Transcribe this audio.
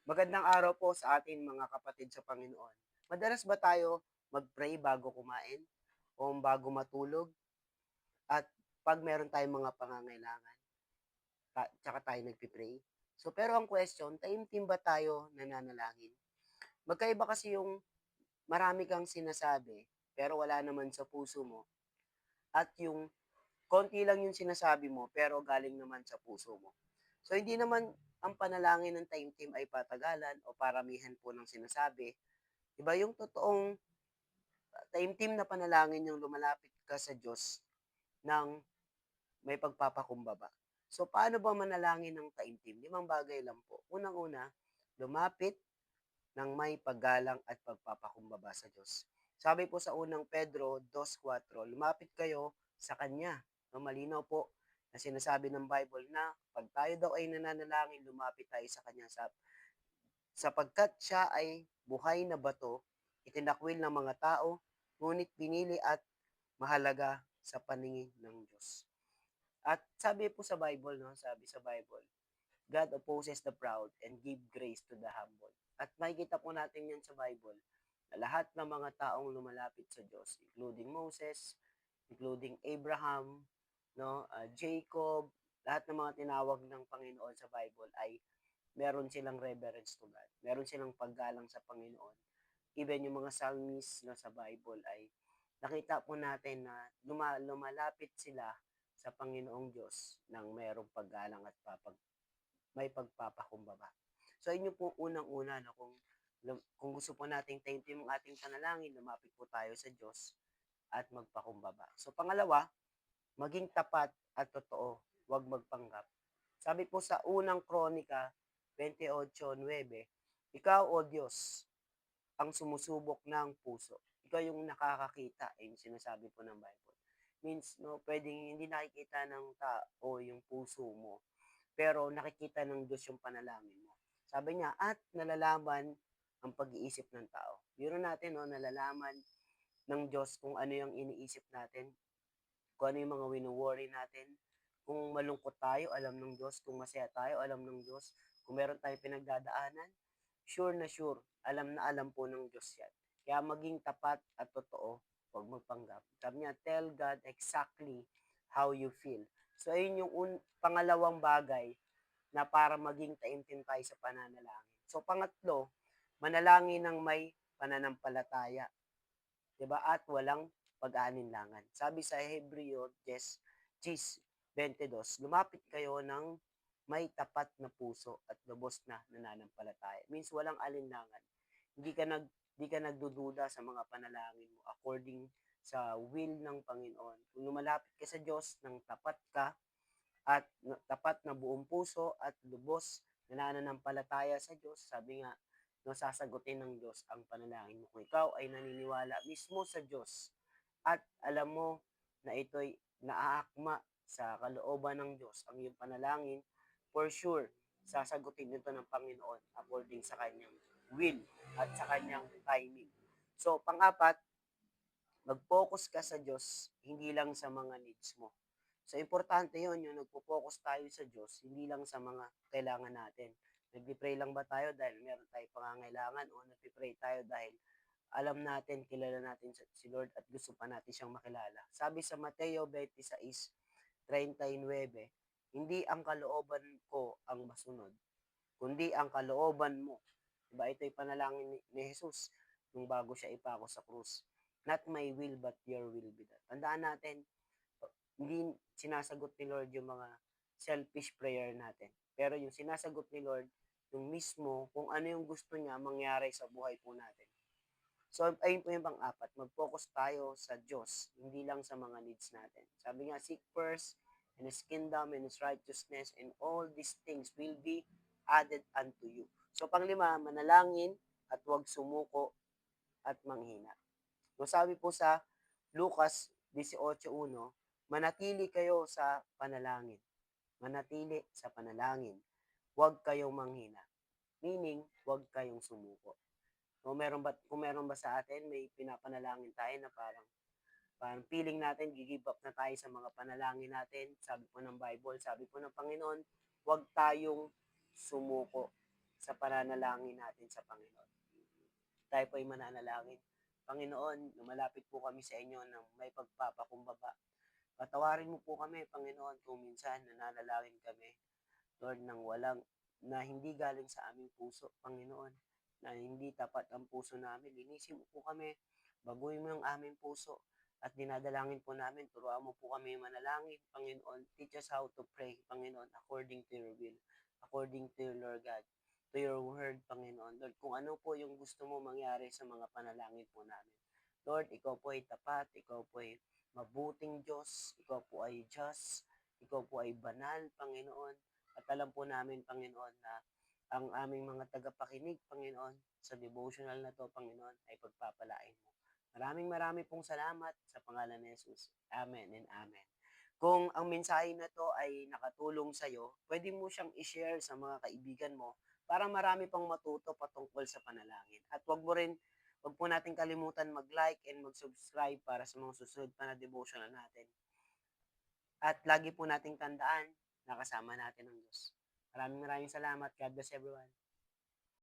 Magandang araw po sa atin mga kapatid sa Panginoon. Madalas ba tayo mag-pray bago kumain o bago matulog at 'pag meron tayong mga pangangailangan, tsaka tayo nagpe-pray? So, pero ang question, taimtim ba tayo nananalangin? Magkaiba kasi yung marami kang sinasabi pero wala naman sa puso mo at yung konti lang yung sinasabi mo pero galing naman sa puso mo. So, hindi naman ang panalangin ng taimtim ay patagalan o paramihan po ng sinasabi. 'Di ba yung totoong taimtim na panalangin yung lumalapit ka sa Diyos ng may pagpapakumbaba. So, paano ba manalangin ng taimtim? 5 bagay lang po. Unang-una, lumapit ng may paggalang at pagpapakumbaba sa Diyos. Sabi po sa unang Pedro 2:4, lumapit kayo sa Kanya. No, malinaw po na sinasabi ng Bible na pag tayo daw ay nananalangin, lumapit tayo sa Kanya sapagkat siya ay buhay na bato, itinakwil ng mga tao, ngunit pinili at mahalaga sa paningin ng Diyos. At sabi po sa Bible, no, sabi sa Bible, God opposes the proud and give grace to the humble. At makikita po natin yan sa Bible, na lahat ng mga taong lumalapit sa Diyos, including Moses, including Abraham, no, Jacob, lahat ng mga tinawag ng Panginoon sa Bible ay meron silang reverence to God. Meron silang paggalang sa Panginoon. Even yung mga psalmist na sa Bible ay nakita po natin na lumalapit sila sa Panginoong Diyos ng mayroong paggalang at may pagpapakumbaba. So, inyo po unang-una na kung gusto po nating taimtim ang ating panalangin, lumapit po tayo sa Diyos at magpakumbaba. So, pangalawa, maging tapat at totoo, huwag magpanggap. Sabi po sa unang Kronika 28:9, ikaw, O Diyos, ang sumusubok ng puso. Ikaw yung nakakakita, yung sinasabi po ng Bible. Means, no, pwedeng hindi nakikita ng tao yung puso mo, pero nakikita ng Diyos yung panalangin mo. Sabi niya, at nalalaman ang pag-iisip ng tao. Biro natin, no, nalalaman ng Diyos kung ano yung iniisip natin, kung ano yung mga wino-worry natin. Kung malungkot tayo, alam ng Diyos. Kung masaya tayo, alam ng Diyos. Kung meron tayong pinagdadaanan, sure na sure, alam na alam po ng Diyos yan. Kaya maging tapat at totoo, huwag magpanggap. Sabi niya, tell God exactly how you feel. So, ayun yung pangalawang bagay na para maging taimtim tayo sa pananalangin. So, pangatlo, manalangin ng may pananampalataya. 'Di ba? At walang pag-aalinlangan. Sabi sa Hebreo 10:22, lumapit kayo ng may tapat na puso at lubos na nananampalataya. Means walang alinlangan. Hindi ka nag hindi ka nagdududa sa mga panalangin mo according sa will ng Panginoon. Kung lumalapit ka sa Diyos ng tapat ka at tapat na buong puso at lubos na nananampalataya sa Diyos, sabi nga, no, sasagutin ng Diyos ang panalangin mo. Kung ikaw ay naniniwala mismo sa Diyos at alam mo na ito'y naaakma sa kalooban ng Diyos, ang iyong panalangin, for sure, sasagutin ito ng Panginoon according sa kanyang will at sa kanyang timing. So, pang-apat, mag-focus ka sa Diyos, hindi lang sa mga needs mo. So, importante yun, yung nagpo-focus tayo sa Diyos, hindi lang sa mga kailangan natin. Nagpipray lang ba tayo dahil meron tayong pangangailangan o nagpipray tayo dahil alam natin, kilala natin si Lord at gusto pa natin siyang makilala. Sabi sa Mateo 26:39, hindi ang kalooban ko ang masunod, kundi ang kalooban mo. Diba? Ito'y panalangin ni Jesus nung bago siya ipako sa krus. Not my will, but your will be done. Tandaan natin, hindi sinasagot ni Lord yung mga selfish prayer natin. Pero yung sinasagot ni Lord, yung mismo, kung ano yung gusto niya mangyari sa buhay po natin. So, ayun po yung pang-apat. Mag-focus tayo sa Diyos, hindi lang sa mga needs natin. Sabi nga, seek first in His kingdom and His righteousness, and all these things will be added unto you. So, panglima, manalangin at huwag sumuko at manghina. So, sabi po sa Lucas 18:1, manatili kayo sa panalangin. Manatili sa panalangin. Huwag kayong manghina. Meaning, huwag kayong sumuko. Kung meron ba sa atin, may pinapanalangin tayo na parang feeling natin, give up na tayo sa mga panalangin natin. Sabi po ng Bible, sabi po ng Panginoon, huwag tayong sumuko sa pananalangin natin sa Panginoon. Tayo po ay mananalangin. Panginoon, lumalapit po kami sa inyo ng may pagpapakumbaba. Patawarin mo po kami, Panginoon, kung minsan nananalangin kami, Lord, na hindi galing sa aming puso, Panginoon, na hindi tapat ang puso namin. Linisin mo po kami, baguhin mo yung aming puso, at dinadalangin po namin, turuan mo po kami manalangin, Panginoon. Teach us how to pray, Panginoon, according to your will, according to your Lord God, to your word, Panginoon. Lord, kung ano po yung gusto mo mangyari sa mga panalangin po namin. Lord, ikaw po ay tapat, ikaw po ay mabuting Diyos, ikaw po ay just, ikaw po ay banal, Panginoon. At alam po namin, Panginoon, na ang aming mga tagapakinig, Panginoon, sa devotional na to, Panginoon, ay pagpapalain mo. Maraming pong salamat sa pangalan ni Jesus. Amen and amen. Kung ang mensahe na to ay nakatulong sa'yo, pwede mo siyang i-share sa mga kaibigan mo para marami pang matuto patungkol sa panalangin. At wag po natin kalimutan mag-like and mag-subscribe para sa mga susunod pa na devotional natin. At lagi po nating tandaan na kasama natin ang Diyos. Maraming salamat. God bless everyone.